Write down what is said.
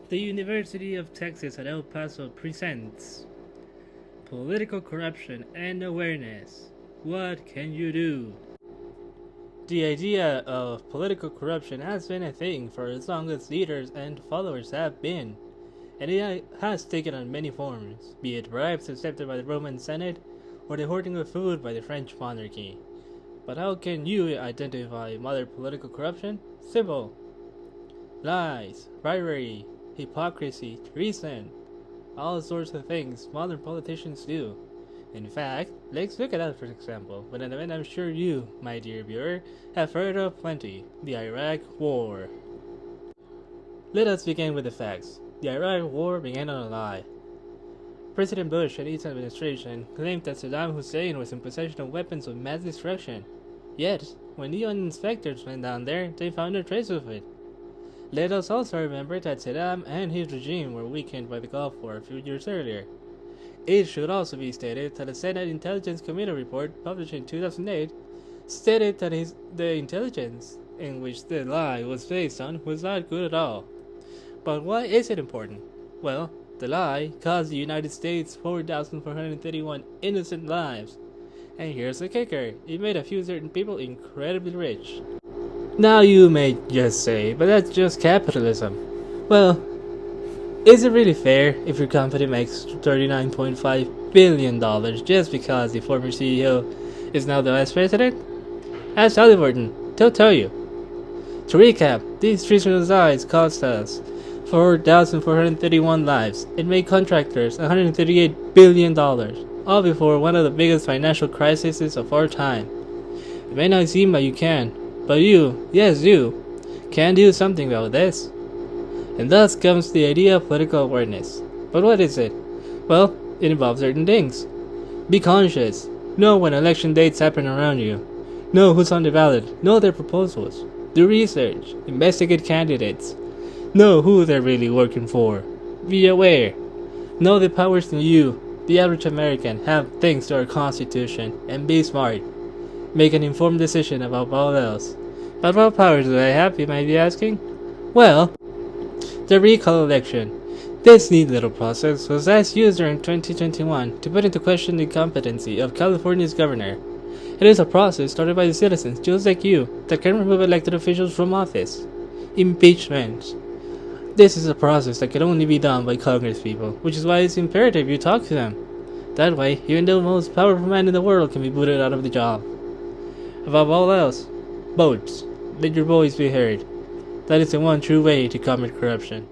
The University of Texas at El Paso presents Political Corruption and Awareness. What can you do? The idea of political corruption has been a thing for as long as leaders and followers have been, and it has taken on many forms, be it bribes accepted by the Roman Senate or the hoarding of food by the French monarchy. But how can you identify modern political corruption? Simple. Lies, bribery, hypocrisy, treason, all sorts of things modern politicians do. In fact, let's look at that for example, with an event I'm sure you, my dear viewer, have heard of plenty, the Iraq War. Let us begin with the facts. The Iraq War began on a lie. President Bush and his administration claimed that Saddam Hussein was in possession of weapons of mass destruction. Yet, when UN inspectors went down there, they found no trace of it. Let us also remember that Saddam and his regime were weakened by the Gulf War a few years earlier. It should also be stated that a Senate Intelligence Committee report published in 2008 stated that the intelligence in which the lie was based on was not good at all. But why is it important? Well, the lie cost the United States 4,431 innocent lives. And here's the kicker, it made a few certain people incredibly rich. Now you may just say, but that's just capitalism. Well, is it really fair if your company makes $39.5 billion just because the former CEO is now the vice president? Ask Halliburton, they'll tell you. To recap, these treasonous lies cost us 4,431 lives and made contractors $138 billion, all before one of the biggest financial crises of our time. It may not seem like you can, but you, yes you, can do something about this. And thus comes the idea of political awareness. But what is it? Well, it involves certain things. Be conscious. Know when election dates happen around you. Know who's on the ballot. Know their proposals. Do research. Investigate candidates. Know who they're really working for. Be aware. Know the powers in you, the average American, have thanks to our Constitution. And be smart. Make an informed decision about all else. But what powers do I have, you might be asking? Well, the recall election. This neat little process was last used during 2021 to put into question the competency of California's governor. It is a process started by the citizens, just like you, that can remove elected officials from office. Impeachment. This is a process that can only be done by congresspeople, which is why it's imperative you talk to them. That way, even the most powerful man in the world can be booted out of the job. Above all else, vote. Let your voice be heard. That is the one true way to combat corruption.